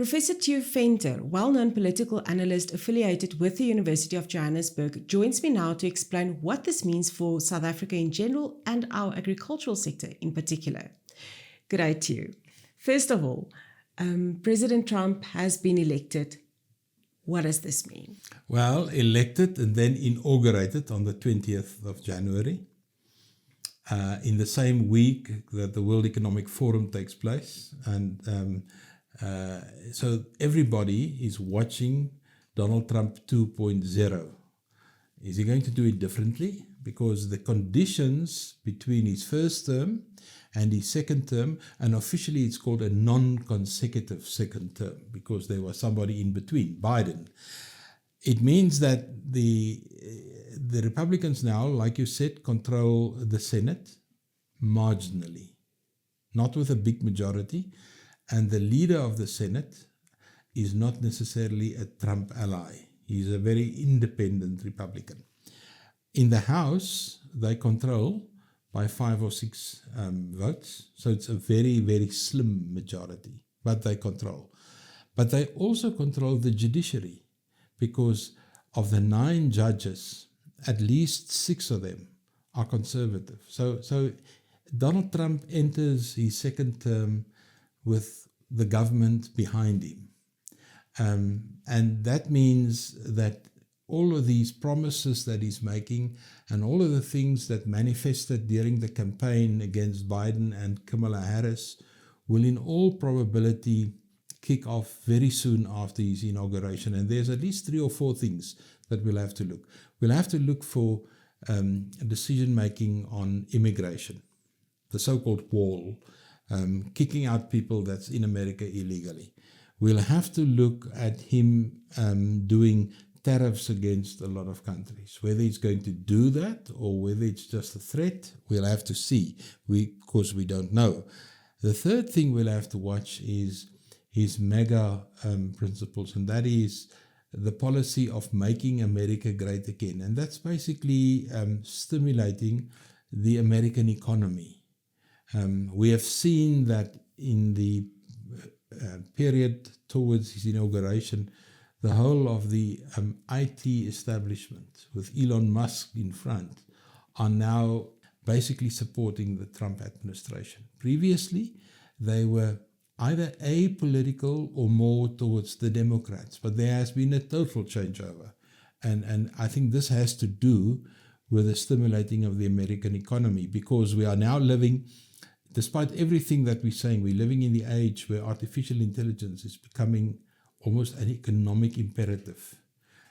Professor Theo Venter, well-known political analyst affiliated with the University of Johannesburg, joins me now to explain what this means for South Africa in general and our agricultural sector in particular. Good day, Theo. First of all, President Trump has been elected. What does this mean? Well, elected and then inaugurated on the 20th of January, in the same week that the World Economic Forum takes place. And so everybody is watching Donald Trump 2.0. Is he going to do it differently? Because the conditions between his first term and his second term, and officially it's called a non-consecutive second term because there was somebody in between, Biden. It means that the Republicans now, like you said, control the Senate marginally, not with a big majority. And the leader of the Senate is not necessarily a Trump ally. He's a very independent Republican. In the House, they control by 5 or 6 votes. So it's a very, very slim majority, but they control. But they also control the judiciary because of the 9 judges, at least 6 of them are conservative. So Donald Trump enters his second term with the government behind him. And that means that all of these promises that he's making and all of the things that manifested during the campaign against Biden and Kamala Harris will in all probability kick off very soon after his inauguration. And there's at least 3 or 4 things that we'll have to look. We'll have to look for decision-making on immigration, the so-called wall, kicking out people that's in America illegally. We'll have to look at him doing tariffs against a lot of countries. Whether he's going to do that or whether it's just a threat, we'll have to see, because we don't know. The third thing we'll have to watch is his mega principles, and that is the policy of making America great again. And that's basically stimulating the American economy. We have seen that in the period towards his inauguration, the whole of the IT establishment with Elon Musk in front are now basically supporting the Trump administration. Previously, they were either apolitical or more towards the Democrats, but there has been a total changeover. And I think this has to do with the stimulating of the American economy, because we are now living, despite everything that we're saying, we're living in the age where artificial intelligence is becoming almost an economic imperative.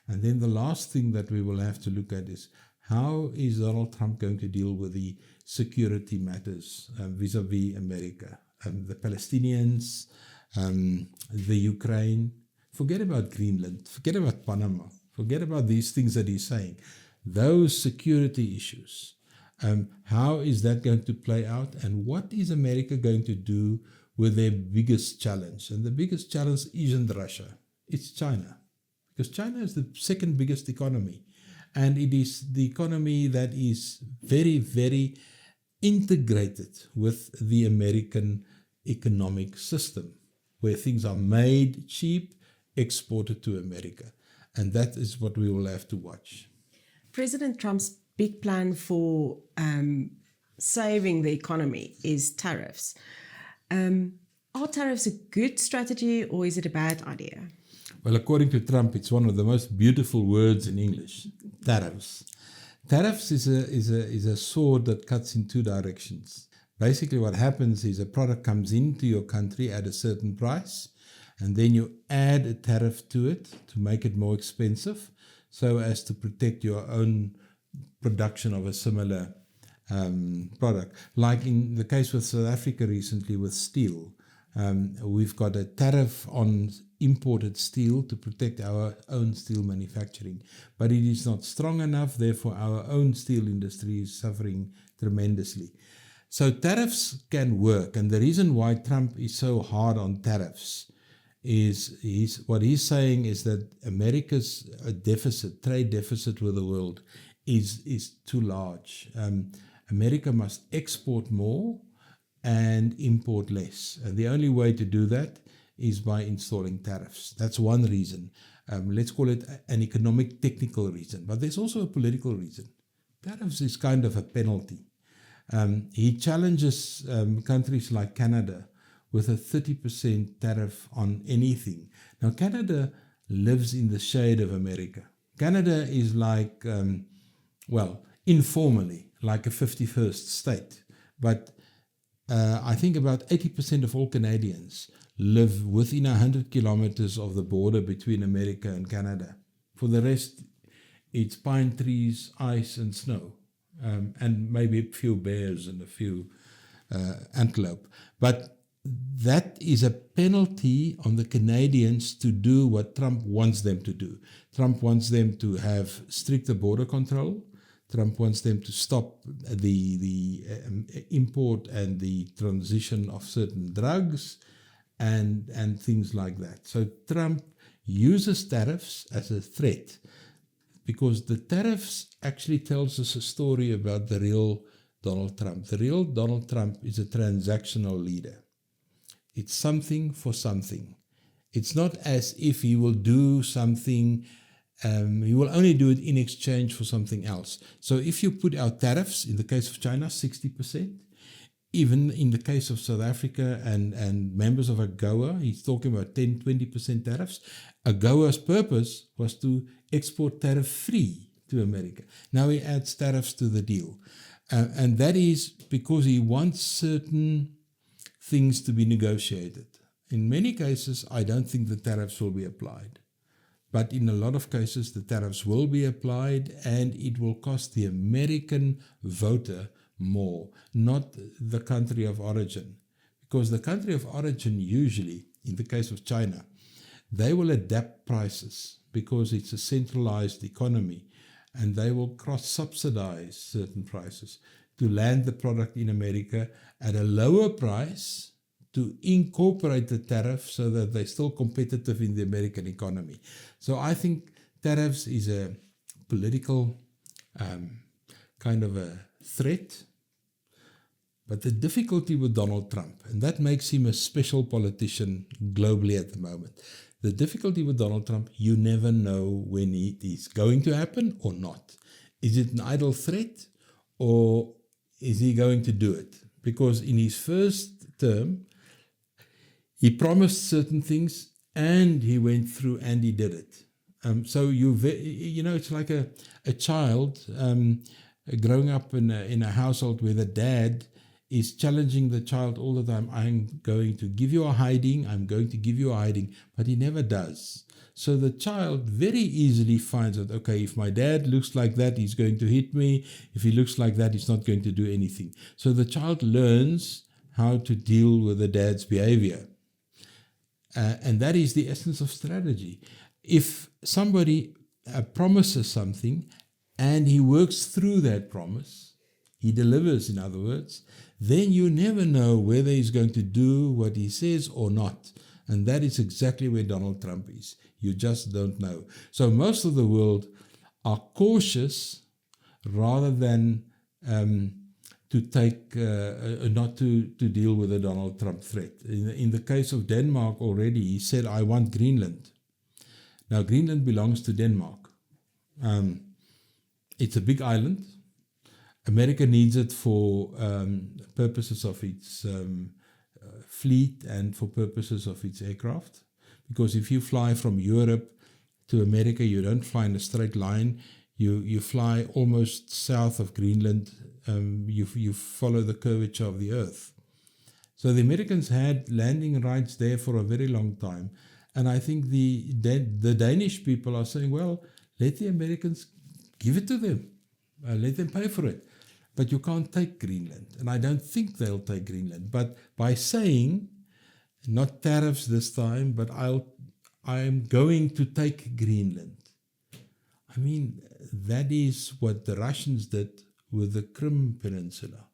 And then the last thing that we will have to look at is how is Donald Trump going to deal with the security matters vis-a-vis America, the Palestinians, the Ukraine. Forget about Greenland, forget about Panama, forget about these things that he's saying. Those security issues, how is that going to play out, and what is America going to do with their biggest challenge? And the biggest challenge isn't Russia, it's China. Because China is the second biggest economy. And it is the economy that is very, very integrated with the American economic system, where things are made cheap, exported to America. And that is what we will have to watch. President Trump's big plan for saving the economy is tariffs. Are tariffs a good strategy or is it a bad idea? Well, according to Trump, it's one of the most beautiful words in English, tariffs. Tariffs is a sword that cuts in 2 directions. Basically, what happens is a product comes into your country at a certain price, and then you add a tariff to it to make it more expensive, so as to protect your own production of a similar product. Like in the case with South Africa recently with steel, we've got a tariff on imported steel to protect our own steel manufacturing. But it is not strong enough, therefore our own steel industry is suffering tremendously. So tariffs can work, and the reason why Trump is so hard on tariffs is what he's saying is that America's trade deficit with the world is too large. America must export more and import less. And the only way to do that is by installing tariffs. That's one reason. Let's call it an economic technical reason. But there's also a political reason. Tariffs is kind of a penalty. He challenges countries like Canada with a 30% tariff on anything. Now, Canada lives in the shade of America. Canada is like, informally, like a 51st state. But I think about 80% of all Canadians live within 100 kilometers of the border between America and Canada. For the rest, it's pine trees, ice, and snow, and maybe a few bears and a few antelope. But that is a penalty on the Canadians to do what Trump wants them to do. Trump wants them to have stricter border control. Trump wants them to stop the import and the transition of certain drugs and things like that. So Trump uses tariffs as a threat because the tariffs actually tells us a story about the real Donald Trump. The real Donald Trump is a transactional leader. It's something for something. It's not as if he will do something, he will only do it in exchange for something else. So if you put out tariffs, in the case of China, 60%, even in the case of South Africa and members of AGOA, he's talking about 10-20% tariffs. AGOA's purpose was to export tariff-free to America. Now he adds tariffs to the deal. And that is because he wants certain things to be negotiated. In many cases, I don't think the tariffs will be applied. But in a lot of cases, the tariffs will be applied and it will cost the American voter more, not the country of origin. Because the country of origin usually, in the case of China, they will adapt prices because it's a centralized economy and they will cross-subsidize certain prices to land the product in America at a lower price to incorporate the tariff so that they're still competitive in the American economy. So I think tariffs is a political kind of a threat. But the difficulty with Donald Trump, and that makes him a special politician globally at the moment, the difficulty with Donald Trump, you never know when it is going to happen or not. Is it an idle threat or is he going to do it? Because in his first term, he promised certain things and he went through and he did it. So it's like a child growing up in a household where the dad is challenging the child all the time. I'm going to give you a hiding, I'm going to give you a hiding, but he never does. So the child very easily finds out, okay, if my dad looks like that, he's going to hit me. If he looks like that, he's not going to do anything. So the child learns how to deal with the dad's behavior. And that is the essence of strategy. If somebody promises something and he works through that promise, he delivers, in other words, then you never know whether he's going to do what he says or not. And that is exactly where Donald Trump is. You just don't know. So most of the world are cautious rather than to take, not to deal with the Donald Trump threat. In the case of Denmark already, he said, I want Greenland. Now, Greenland belongs to Denmark. It's a big island. America needs it for purposes of its fleet and for purposes of its aircraft. Because if you fly from Europe to America, you don't fly in a straight line. You fly almost south of Greenland. You follow the curvature of the Earth. So the Americans had landing rights there for a very long time. And I think the Danish people are saying, well, let the Americans give it to them. Let them pay for it. But you can't take Greenland. And I don't think they'll take Greenland. But by saying, not tariffs this time, but I'm going to take Greenland. I mean, that is what the Russians did with the Crimea Peninsula.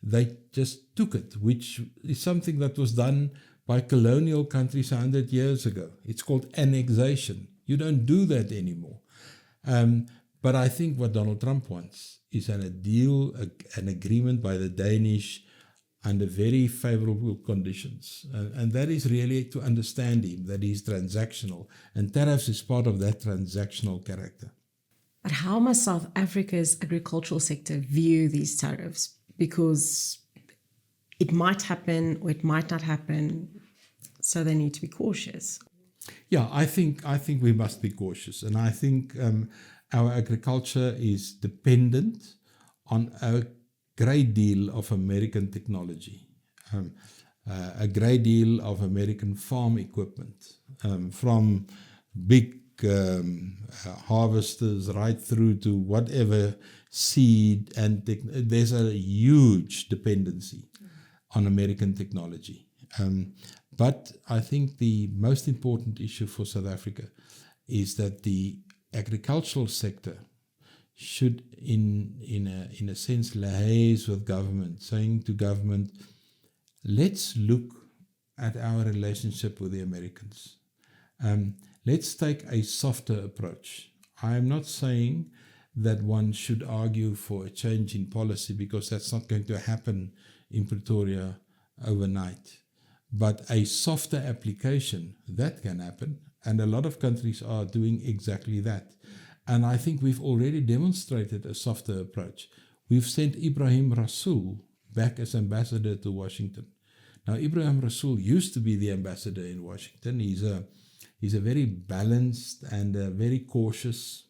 They just took it, which is something that was done by colonial countries 100 years ago. It's called annexation. You don't do that anymore. But I think what Donald Trump wants is a deal, an agreement by the Danish under very favorable conditions. And that is really to understand him, that he's transactional. And tariffs is part of that transactional character. But how must South Africa's agricultural sector view these tariffs? Because it might happen or it might not happen, so they need to be cautious. Yeah, I think we must be cautious. And I think our agriculture is dependent on a great deal of American technology, a great deal of American farm equipment, from big harvesters right through to whatever seed and there's a huge dependency on American technology. But I think the most important issue for South Africa is that the agricultural sector should, in a sense, liaise with government, saying to government, let's look at our relationship with the Americans. Let's take a softer approach. I am not saying that one should argue for a change in policy, because that's not going to happen in Pretoria overnight. But a softer application, that can happen. And a lot of countries are doing exactly that. And I think we've already demonstrated a softer approach. We've sent Ibrahim Rasool back as ambassador to Washington. Now, Ibrahim Rasool used to be the ambassador in Washington. He's a very balanced and a very cautious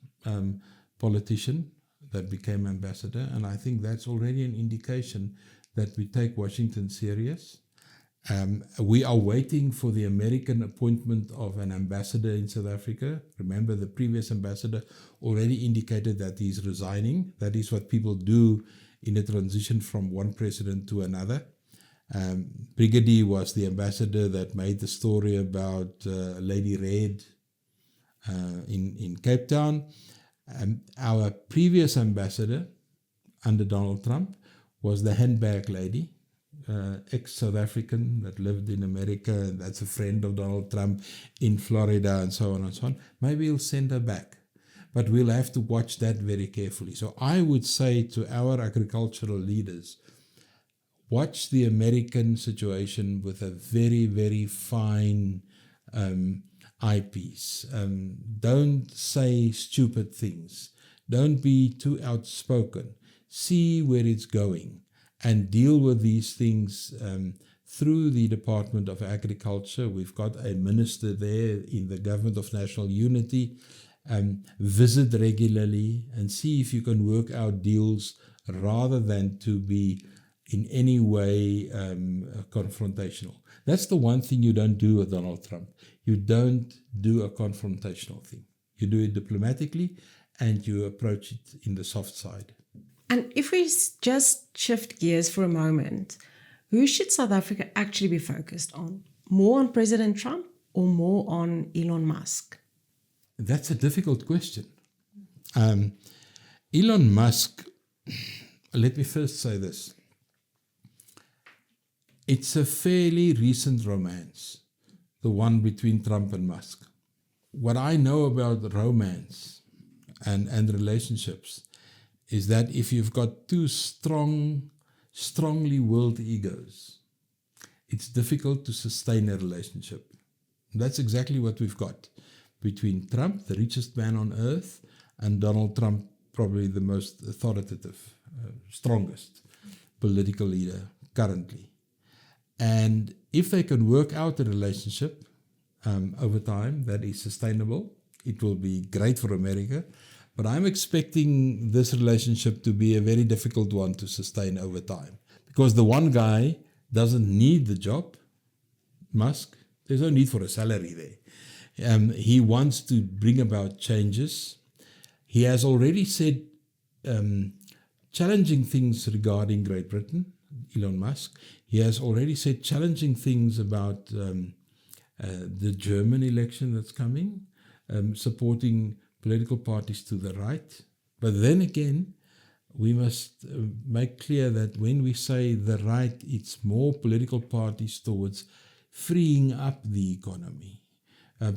politician that became ambassador. And I think that's already an indication that we take Washington serious. We are waiting for the American appointment of an ambassador in South Africa. Remember, the previous ambassador already indicated that he's resigning. That is what people do in a transition from one president to another. Brigadier was the ambassador that made the story about Lady Red in Cape Town. Our previous ambassador under Donald Trump was the handbag lady, ex-South African that lived in America, and that's a friend of Donald Trump in Florida, and so on and so on. Maybe he'll send her back, but we'll have to watch that very carefully. So I would say to our agricultural leaders, watch the American situation with a very, very fine eyepiece. Don't say stupid things. Don't be too outspoken. See where it's going and deal with these things through the Department of Agriculture. We've got a minister there in the Government of National Unity. Visit regularly and see if you can work out deals rather than to be in any way confrontational. That's the one thing you don't do with Donald Trump. You don't do a confrontational thing. You do it diplomatically and you approach it in the soft side. And if we just shift gears for a moment, who should South Africa actually be focused on? More on President Trump or more on Elon Musk? That's a difficult question. Elon Musk, let me first say this. It's a fairly recent romance, the one between Trump and Musk. What I know about romance and relationships is that if you've got two strongly willed egos, it's difficult to sustain a relationship. That's exactly what we've got between Trump, the richest man on earth, and Donald Trump, probably the most authoritative, strongest political leader currently. And if they can work out a relationship over time that is sustainable, it will be great for America. But I'm expecting this relationship to be a very difficult one to sustain over time. Because the one guy doesn't need the job, Musk. There's no need for a salary there. He wants to bring about changes. He has already said challenging things regarding Great Britain, Elon Musk. He has already said challenging things about the German election that's coming, supporting political parties to the right. But then again, we must make clear that when we say the right, it's more political parties towards freeing up the economy,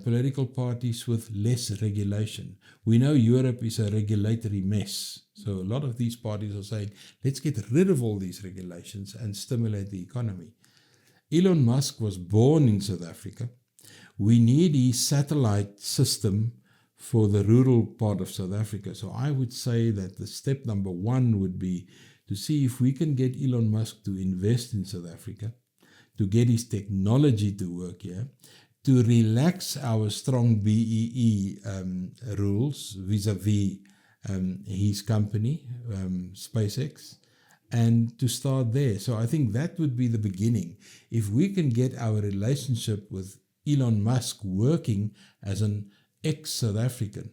political parties with less regulation. We know Europe is a regulatory mess. So a lot of these parties are saying, let's get rid of all these regulations and stimulate the economy. Elon Musk was born in South Africa. We need his satellite system for the rural part of South Africa. So I would say that the step number one would be to see if we can get Elon Musk to invest in South Africa, to get his technology to work here, to relax our strong BEE rules vis-a-vis his company, SpaceX, and to start there. So I think that would be the beginning. If we can get our relationship with Elon Musk working as an ex-South African,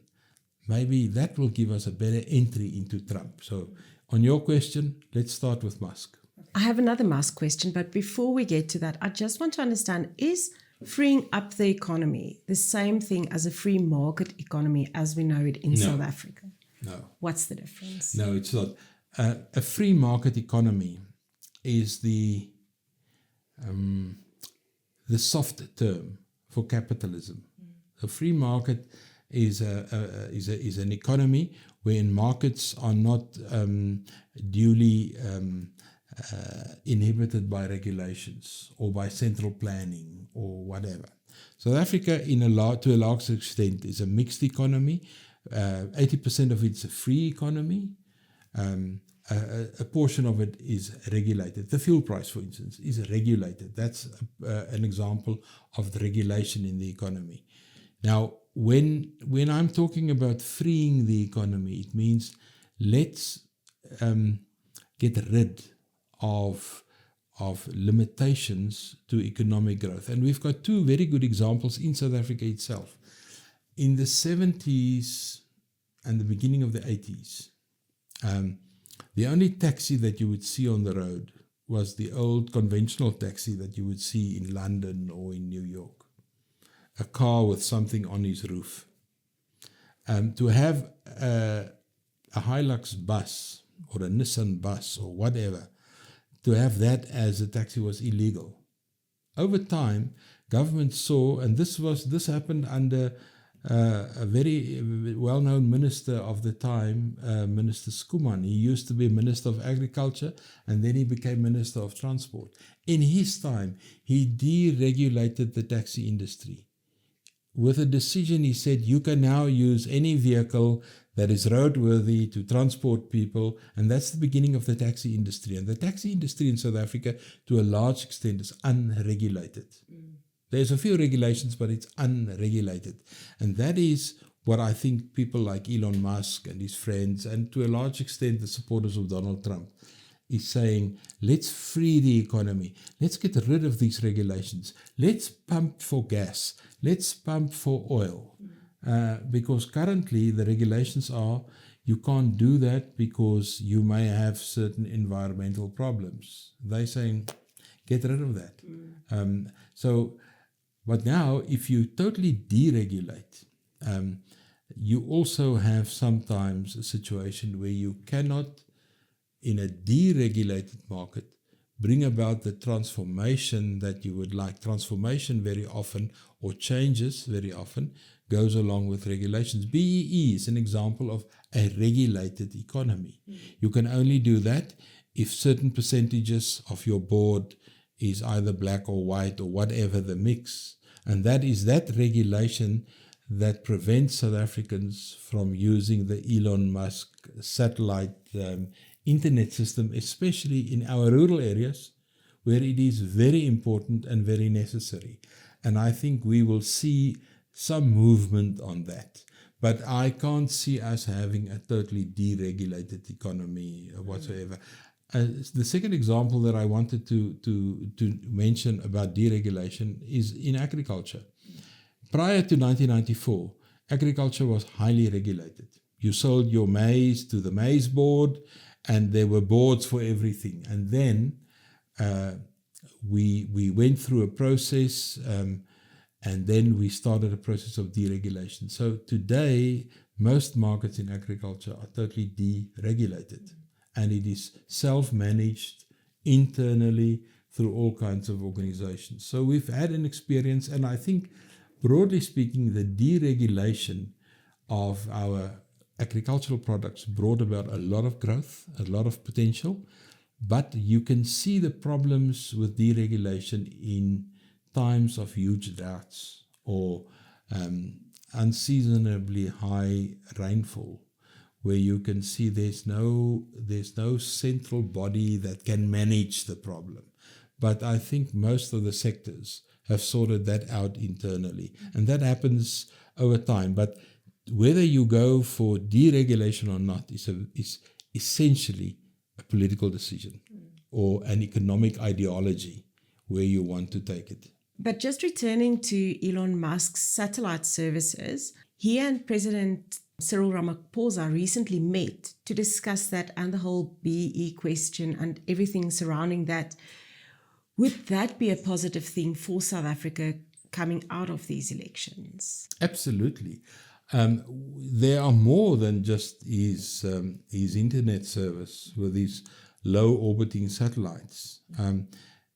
maybe that will give us a better entry into Trump. So on your question, let's start with Musk. I have another Musk question, but before we get to that, I just want to understand, is freeing up the economy the same thing as a free market economy as we know it in South Africa? No. What's the difference? No, it's not. A free market economy is the soft term for capitalism. A free market is an economy wherein markets are not duly inhibited by regulations or by central planning or whatever. South Africa, to a large extent, is a mixed economy. 80% of it's a free economy. A portion of it is regulated. The fuel price, for instance, is regulated. That's an example of the regulation in the economy. Now, when I'm talking about freeing the economy, it means let's get rid of limitations to economic growth. And we've got two very good examples in South Africa itself. In the 70s and the beginning of the 80s, the only taxi that you would see on the road was the old conventional taxi that you would see in London or in New York. A car with something on his roof. To have a Hilux bus or a Nissan bus or whatever, to have that as a taxi was illegal. Over time, government saw, and this happened under a very well-known minister of the time, Minister Skuman. He used to be Minister of Agriculture, and then he became Minister of Transport. In his time, he deregulated the taxi industry. With a decision, he said, you can now use any vehicle that is roadworthy to transport people, and that's the beginning of the taxi industry. And the taxi industry in South Africa, to a large extent, is unregulated. There's a few regulations, but it's unregulated. And that is what I think people like Elon Musk and his friends, and to a large extent the supporters of Donald Trump, is saying, let's free the economy. Let's get rid of these regulations. Let's pump for gas. Let's pump for oil. Because currently the regulations are, you can't do that because you may have certain environmental problems. They're saying, get rid of that. But now, if you totally deregulate, you also have sometimes a situation where you cannot, in a deregulated market, bring about the transformation that you would like. Transformation very often, or changes very often, goes along with regulations. BEE is an example of a regulated economy. You can only do that if certain percentages of your board is either black or white or whatever the mix. And that is that regulation that prevents South Africans from using the Elon Musk satellite internet system, especially in our rural areas, where it is very important and very necessary. And I think we will see some movement on that. But I can't see us having a totally deregulated economy whatsoever. The second example that I wanted to mention about deregulation is in agriculture. Prior to 1994, agriculture was highly regulated. You sold your maize to the maize board, and there were boards for everything. And then we went through a process, and then we started a process of deregulation. So today, most markets in agriculture are totally deregulated. And it is self-managed internally through all kinds of organizations. So we've had an experience, and I think broadly speaking, the deregulation of our agricultural products brought about a lot of growth, a lot of potential, but you can see the problems with deregulation in times of huge droughts or unseasonably high rainfall, where you can see there's no central body that can manage the problem. But I think most of the sectors have sorted that out internally, and that happens over time. But whether you go for deregulation or not is essentially a political decision or an economic ideology where you want to take it. But just returning to Elon Musk's satellite services, he and President Cyril Ramaphosa recently met to discuss that and the whole BE question and everything surrounding that. Would that be a positive thing for South Africa coming out of these elections? Absolutely. There are more than just his internet service with these low orbiting satellites.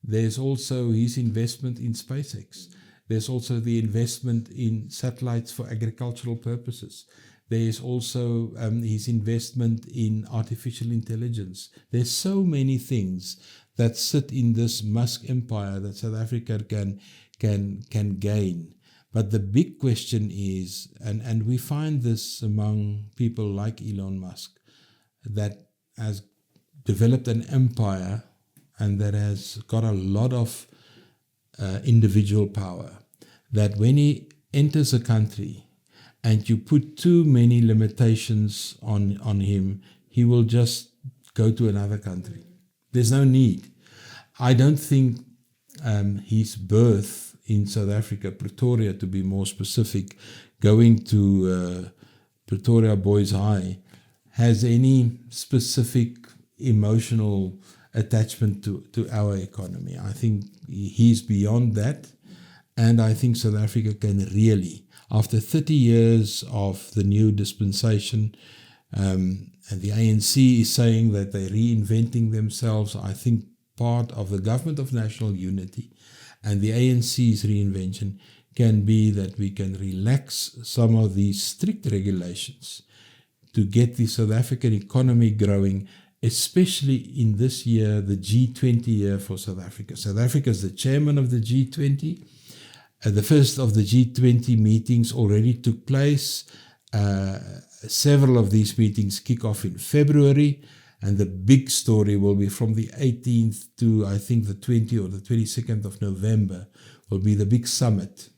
There's also his investment in SpaceX. There's also the investment in satellites for agricultural purposes. There's also his investment in artificial intelligence. There's so many things that sit in this Musk empire that South Africa can gain. But the big question is, and we find this among people like Elon Musk, that has developed an empire and that has got a lot of individual power, that when he enters a country and you put too many limitations on him, he will just go to another country. There's no need. I don't think his birth in South Africa, Pretoria to be more specific, going to Pretoria Boys High, has any specific emotional attachment to our economy. I think he's beyond that, and I think South Africa can really, after 30 years of the new dispensation, and the ANC is saying that they're reinventing themselves, I think part of the government of national unity and the ANC's reinvention can be that we can relax some of these strict regulations to get the South African economy growing, especially in this year, the G20 year for South Africa. South Africa is the chairman of the G20. The first of the G20 meetings already took place. Several of these meetings kick off in February, and the big story will be from the 18th to, I think, the 20th or the 22nd of November will be the big summit.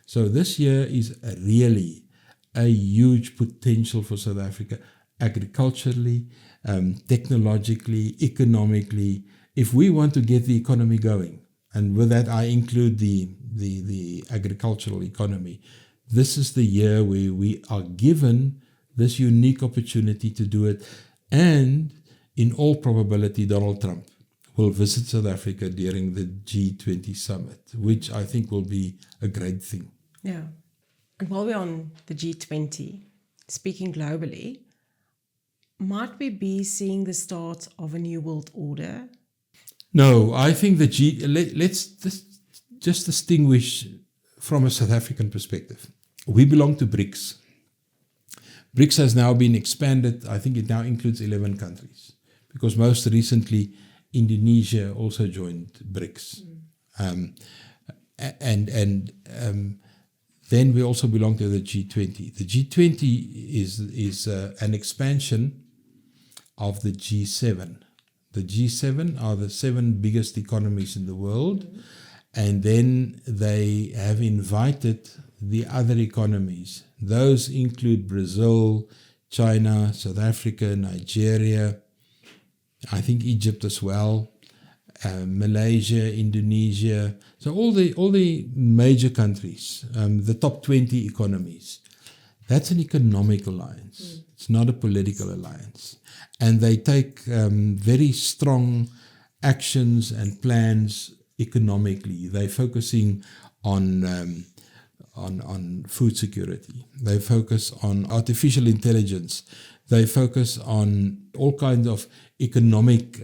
So this year is really a huge potential for South Africa, agriculturally, technologically, economically, if we want to get the economy going. And with that, I include the agricultural economy. This is the year where we are given this unique opportunity to do it. And in all probability, Donald Trump will visit South Africa during the G20 summit, which I think will be a great thing. Yeah. And while we're on the G20, speaking globally, might we be seeing the start of a new world order? No, I think let's just distinguish from a South African perspective. We belong to BRICS. BRICS has now been expanded. I think it now includes 11 countries, because most recently Indonesia also joined BRICS. Then we also belong to the G20. The G20 is an expansion of the G7. The G7 are the 7 biggest economies in the world, and then they have invited the other economies. Those include Brazil, China, South Africa, Nigeria, I think Egypt as well, Malaysia, Indonesia. So all the major countries, the top 20 economies. That's an economic alliance. It's not a political alliance. And they take very strong actions and plans economically. They're focusing on food security. They focus on artificial intelligence. They focus on all kinds of economic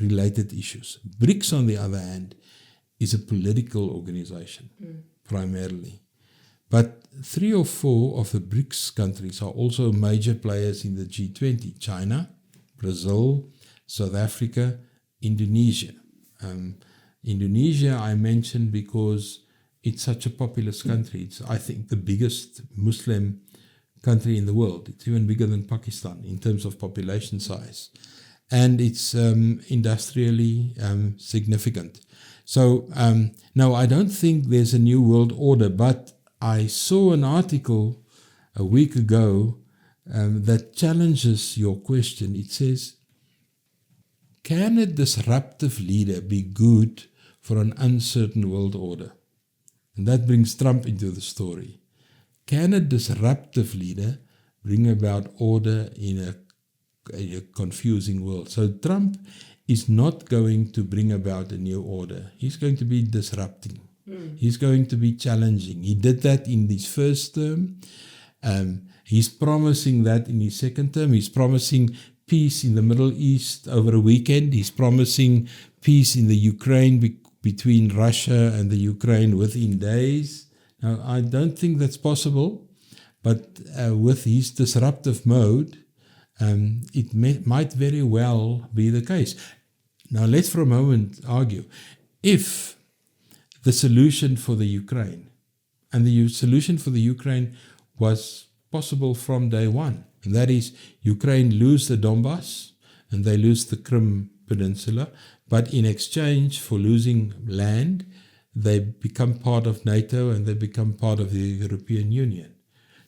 related issues. BRICS, on the other hand, is a political organization primarily. But 3 or 4 of the BRICS countries are also major players in the G20. China, Brazil, South Africa, Indonesia. Indonesia I mentioned because it's such a populous country. It's, I think, the biggest Muslim country in the world. It's even bigger than Pakistan in terms of population size. And it's industrially significant. So, no, I don't think there's a new world order, but I saw an article a week ago that challenges your question. It says, can a disruptive leader be good for an uncertain world order? And that brings Trump into the story. Can a disruptive leader bring about order in a confusing world? So Trump is not going to bring about a new order. He's going to be disrupting. He's going to be challenging. He did that in his first term. He's promising that in his second term. He's promising peace in the Middle East over a weekend. He's promising peace in the Ukraine between Russia and the Ukraine within days. Now, I don't think that's possible, but with his disruptive mode, it might very well be the case. Now, let's for a moment argue. If the solution for the Ukraine, and the solution for the Ukraine was possible from day one, and that is Ukraine lose the Donbass and they lose the Crimea Peninsula, but in exchange for losing land, they become part of NATO and they become part of the European Union.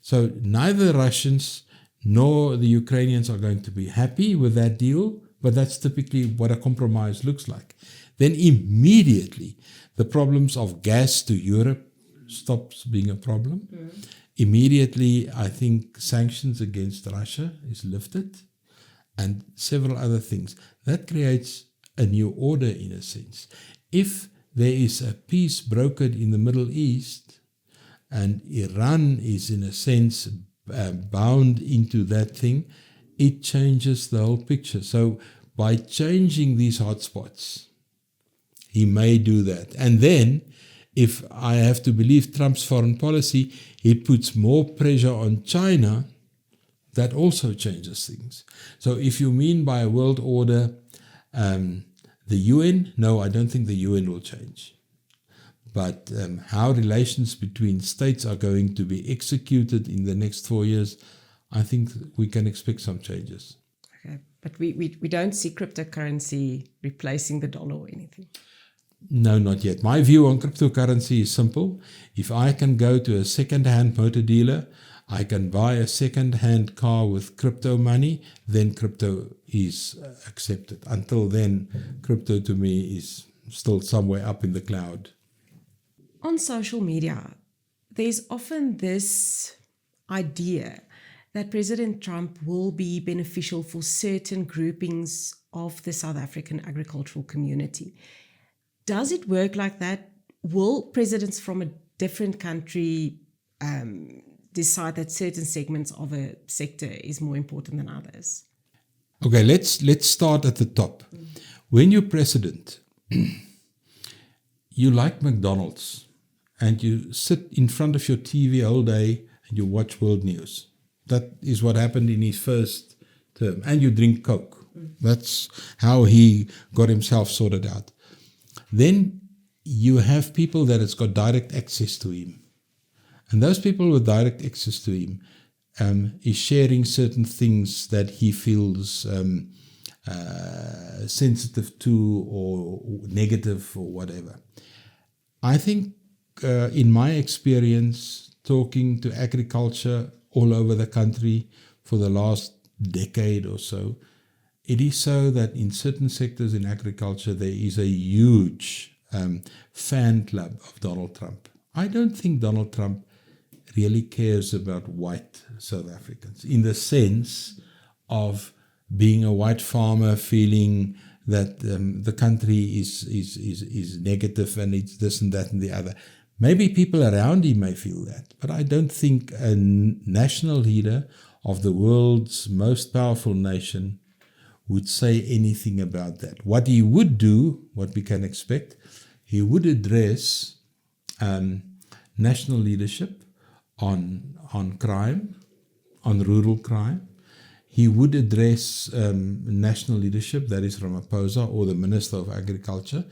So neither Russians nor the Ukrainians are going to be happy with that deal, but that's typically what a compromise looks like. Then immediately the problems of gas to Europe stops being a problem. Immediately, I think sanctions against Russia is lifted and several other things. That creates a new order in a sense. If there is a peace brokered in the Middle East and Iran is in a sense bound into that thing, it changes the whole picture. So by changing these hotspots, he may do that. And then, if I have to believe Trump's foreign policy, he puts more pressure on China. That also changes things. So if you mean by a world order the UN, no, I don't think the UN will change. But how relations between states are going to be executed in the next 4 years, I think we can expect some changes. Okay, but we don't see cryptocurrency replacing the dollar or anything. No, not yet. My view on cryptocurrency is simple. If I can go to a second-hand motor dealer, I can buy a second-hand car with crypto money, then crypto is accepted. Until then, crypto to me is still somewhere up in the cloud. On social media, there's often this idea that President Trump will be beneficial for certain groupings of the South African agricultural community. Does it work like that? Will presidents from a different country decide that certain segments of a sector is more important than others? Okay, let's start at the top. When you're president, you like McDonald's and you sit in front of your TV all day and you watch world news. That is what happened in his first term. And you drink Coke. That's how he got himself sorted out. Then you have people that has got direct access to him. And those people with direct access to him is sharing certain things that he feels sensitive to or negative or whatever. I think in my experience, talking to agriculture all over the country for the last decade or so, it is so that in certain sectors in agriculture, there is a huge fan club of Donald Trump. I don't think Donald Trump really cares about white South Africans in the sense of being a white farmer feeling that the country is negative and it's this and that and the other. Maybe people around him may feel that, but I don't think a national leader of the world's most powerful nation would say anything about that. What he would do, what we can expect, he would address national leadership on crime, on rural crime. He would address national leadership, that is Ramaphosa or the Minister of Agriculture,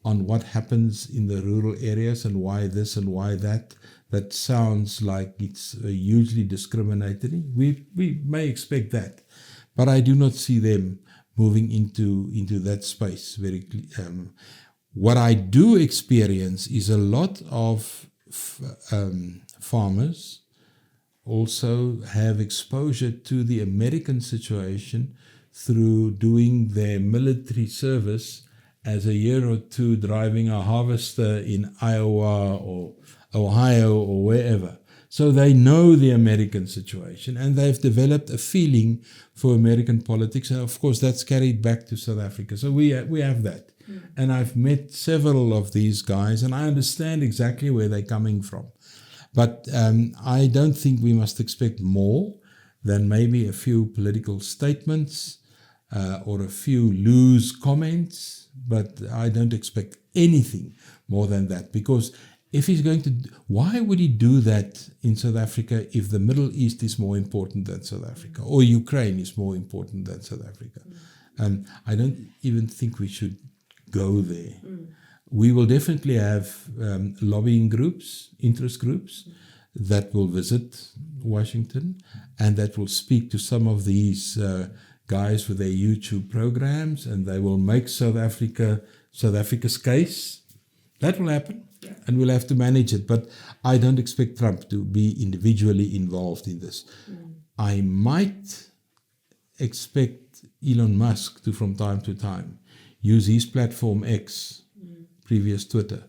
on what happens in the rural areas and why this and why that. That sounds like it's hugely discriminatory. We may expect that, but I do not see them moving into that space very what I do experience is a lot of farmers also have exposure to the American situation through doing their military service as a year or two driving a harvester in Iowa or Ohio or wherever. So they know the American situation and they've developed a feeling for American politics. And of course, that's carried back to South Africa. So we have that. Mm. And I've met several of these guys and I understand exactly where they're coming from. But I don't think we must expect more than maybe a few political statements or a few loose comments. But I don't expect anything more than that, because if he's going to, why would he do that in South Africa if the Middle East is more important than South Africa or Ukraine is more important than South Africa? I don't even think we should go there. We will definitely have lobbying groups, interest groups that will visit Washington and that will speak to some of these guys with their YouTube programs, and they will make South Africa's case. That will happen. Yeah. And we'll have to manage it. But I don't expect Trump to be individually involved in this. I might expect Elon Musk to, from time to time, use his platform X, previous Twitter,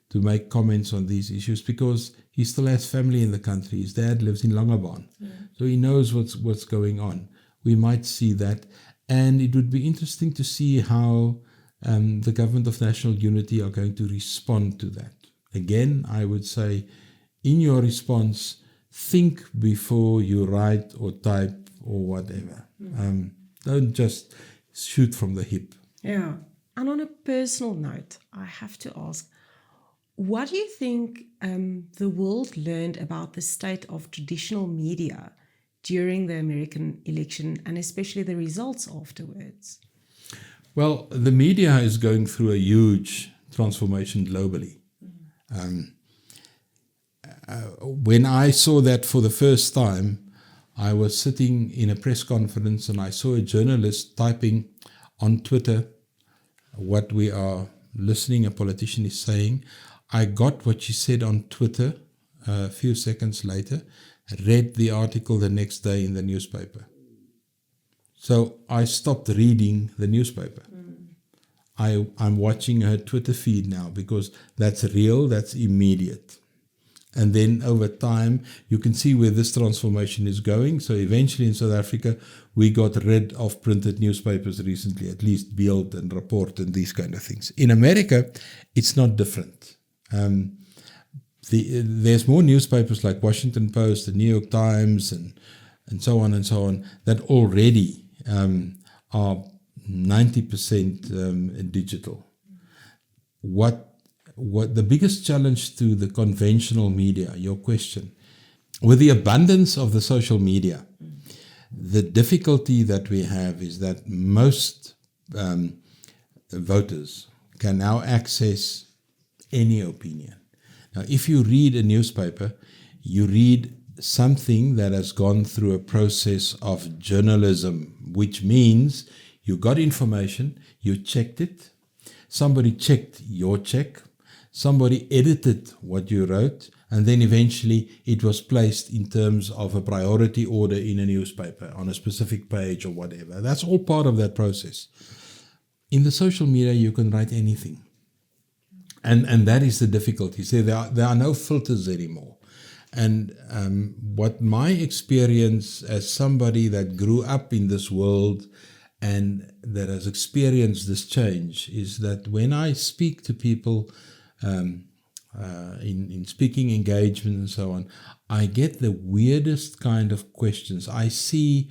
to make comments on these issues, because he still has family in the country. His dad lives in Langebaan. So he knows what's going on. We might see that. And it would be interesting to see how the Government of National Unity are going to respond to that. Again, I would say, in your response, think before you write or type or whatever. Don't just shoot from the hip. Yeah. And on a personal note, I have to ask, what do you think the world learned about the state of traditional media during the American election, and especially the results afterwards? Well, the media is going through a huge transformation globally. When I saw that for the first time, I was sitting in a press conference and I saw a journalist typing on Twitter what we are listening, a politician is saying. I got what she said on Twitter a few seconds later, read the article the next day in the newspaper. So I stopped reading the newspaper. I'm watching her Twitter feed now, because that's real, that's immediate. And then over time, you can see where this transformation is going. So eventually in South Africa, we got rid of printed newspapers recently, at least Beeld and Rapport and these kind of things. In America, it's not different. There's more newspapers like Washington Post, the New York Times, and so on, that already are 90% digital. What the biggest challenge to the conventional media, your question, with the abundance of the social media, the difficulty that we have is that most voters can now access any opinion. Now, if you read a newspaper, you read something that has gone through a process of journalism, which means you got information, you checked it, somebody checked your check, somebody edited what you wrote, and then eventually it was placed in terms of a priority order in a newspaper on a specific page or whatever. That's all part of that process. In the social media, you can write anything. And that is the difficulty. So there are no filters anymore. And what my experience as somebody that grew up in this world and that has experienced this change is that when I speak to people in speaking engagement and so on, I get the weirdest kind of questions. I see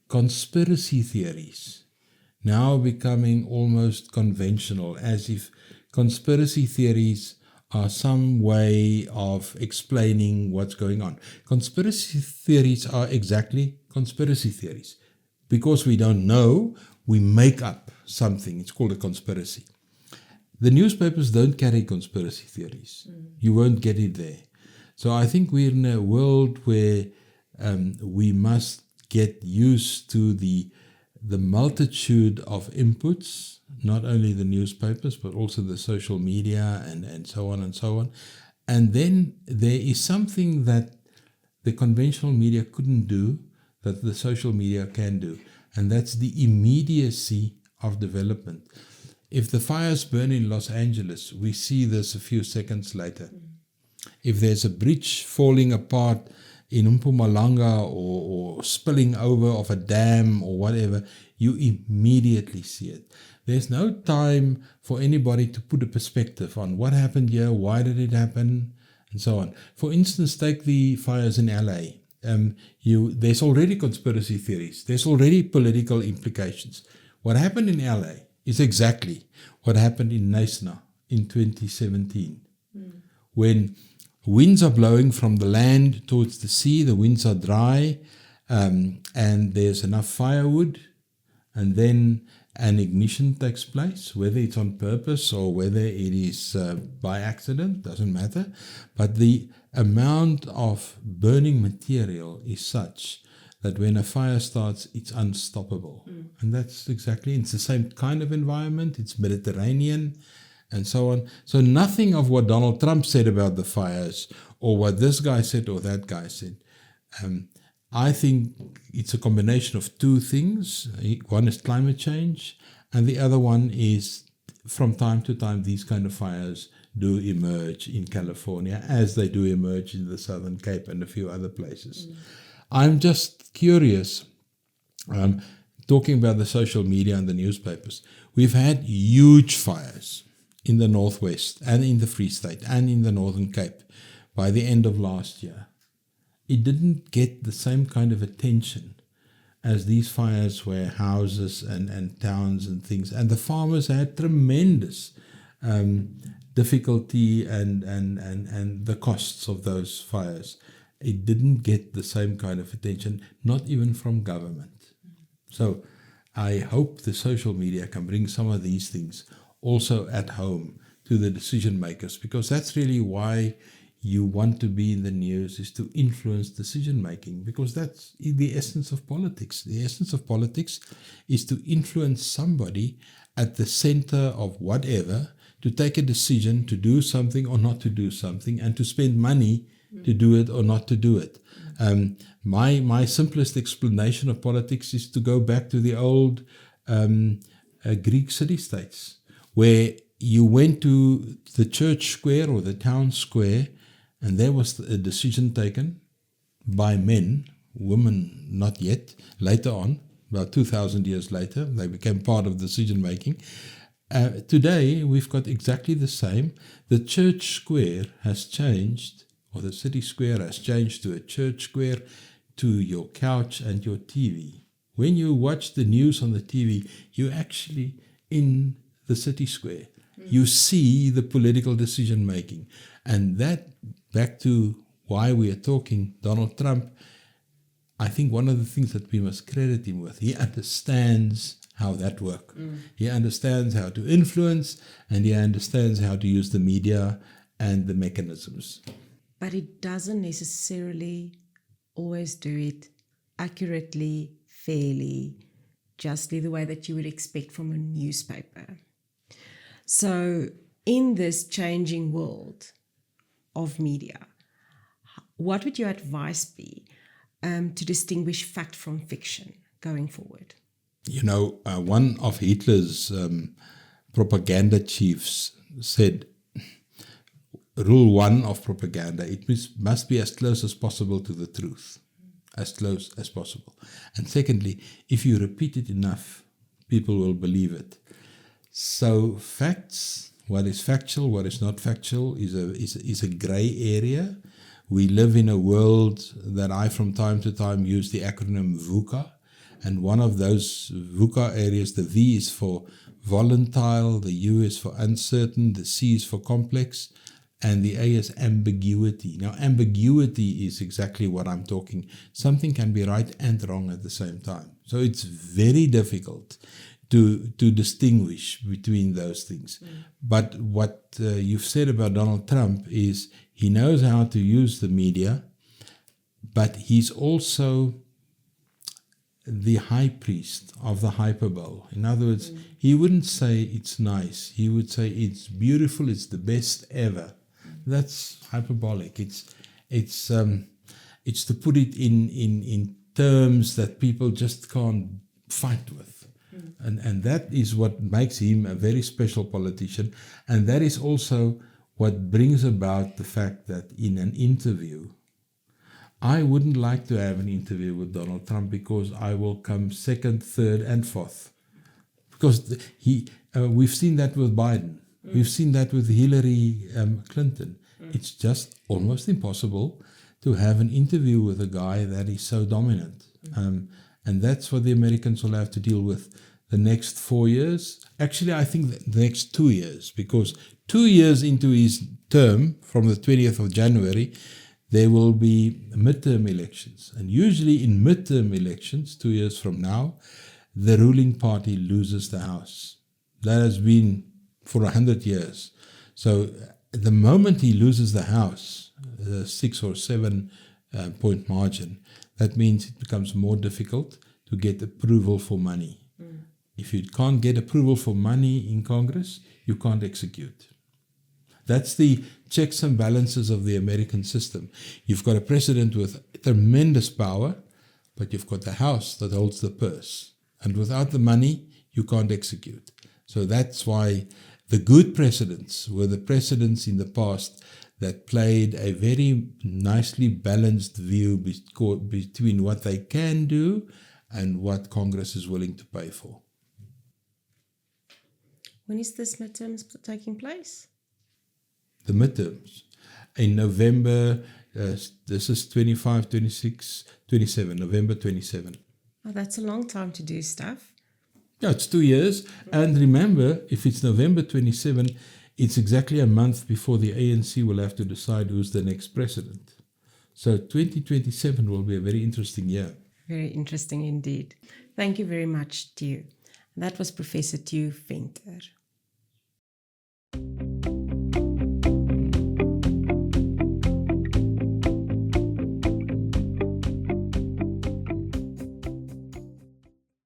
conspiracy theories now becoming almost conventional, as if conspiracy theories are some way of explaining what's going on. Conspiracy theories are exactly conspiracy theories. Because we don't know, we make up something. It's called a conspiracy. The newspapers don't carry conspiracy theories. You won't get it there. So I think we're in a world where we must get used to the multitude of inputs, not only the newspapers, but also the social media and so on and so on. And then there is something that the conventional media couldn't do that the social media can do, and that's the immediacy of development. If the fires burn in Los Angeles, we see this a few seconds later. If there's a bridge falling apart in Mpumalanga or spilling over of a dam or whatever, you immediately see it. There's no time for anybody to put a perspective on what happened here, why did it happen, and so on. For instance, take the fires in LA. There's already conspiracy theories. There's already political implications. What happened in LA is exactly what happened in Knysna in 2017. When winds are blowing from the land towards the sea, the winds are dry, and there's enough firewood, and then an ignition takes place, whether it's on purpose or whether it is by accident, doesn't matter. But the amount of burning material is such that when a fire starts, it's unstoppable. And that's exactly, it's the same kind of environment, it's Mediterranean, and so on. So nothing of what Donald Trump said about the fires, or what this guy said or that guy said. I think it's a combination of two things. One is climate change, and the other one is, from time to time, these kind of fires do emerge in California, as they do emerge in the Southern Cape and a few other places. I'm just curious, talking about the social media and the newspapers. We've had huge fires in the Northwest and in the Free State and in the Northern Cape by the end of last year. It didn't get the same kind of attention as these fires where houses and towns and things, and the farmers had tremendous difficulty and the costs of those fires. It didn't get the same kind of attention, not even from government. So I hope the social media can bring some of these things also at home to the decision makers, because that's really why you want to be in the news, is to influence decision making, because that's the essence of politics. The essence of politics is to influence somebody at the center of whatever, to take a decision to do something or not to do something, and to spend money to do it or not to do it. My simplest explanation of politics is to go back to the old Greek city-states, where you went to the church square or the town square, and there was a decision taken by men, women not yet. Later on, about 2,000 years later, they became part of decision making. Today, we've got exactly the same. The church square has changed, or the city square has changed to a church square, to your couch and your TV. When you watch the news on the TV, you're actually in the city square. You see the political decision making. And that, back to why we are talking, Donald Trump, I think one of the things that we must credit him with, he understands how that works. He understands how to influence, and he understands how to use the media and the mechanisms. But he doesn't necessarily always do it accurately, fairly, justly, the way that you would expect from a newspaper. So in this changing world of media, what would your advice be to distinguish fact from fiction going forward? You know, one of Hitler's propaganda chiefs said, rule one of propaganda, it must be as close as possible to the truth, as close as possible. And secondly, if you repeat it enough, people will believe it. So facts, what is factual, what is not factual, is a gray area. We live in a world that I from time to time use the acronym VUCA. And one of those VUCA areas, the V is for volatile, the U is for uncertain, the C is for complex. and the A is ambiguity. Now, ambiguity is exactly what I'm talking. Something can be right and wrong at the same time. So it's very difficult to distinguish between those things. But what you've said about Donald Trump is he knows how to use the media, but he's also the high priest of the hyperbole. In other words, he wouldn't say it's nice. He would say it's beautiful, it's the best ever. That's hyperbolic. It's to put it in terms that people just can't fight with. And that is what makes him a very special politician. And that is also what brings about the fact that in an interview, I wouldn't like to have an interview with Donald Trump because I will come second, third, and fourth. Because we've seen that with Biden. We've seen that with Hillary Clinton. It's just almost impossible to have an interview with a guy that is so dominant. And that's what the Americans will have to deal with the next 4 years. Actually, I think the next 2 years, because 2 years into his term, from the 20th of January, there will be midterm elections. And usually in midterm elections, 2 years from now, the ruling party loses the House. That has been for 100 years. So the moment he loses the House, a 6 or 7 point margin, that means it becomes more difficult to get approval for money. If you can't get approval for money in Congress, you can't execute. That's the checks and balances of the American system. You've got a president with tremendous power, but you've got the House that holds the purse. And without the money, you can't execute. So that's why the good presidents were the presidents in the past that played a very nicely balanced view between what they can do and what Congress is willing to pay for. When is this midterms taking place? The midterms. In November, this is 25, 26, 27, November 27. Oh, that's a long time to do stuff. Yeah, it's 2 years. And remember, if it's November 27, it's exactly a month before the ANC will have to decide who's the next president. So 2027 will be a very interesting year. Very interesting indeed. Thank you very much, Theo. That was Professor Theo Venter.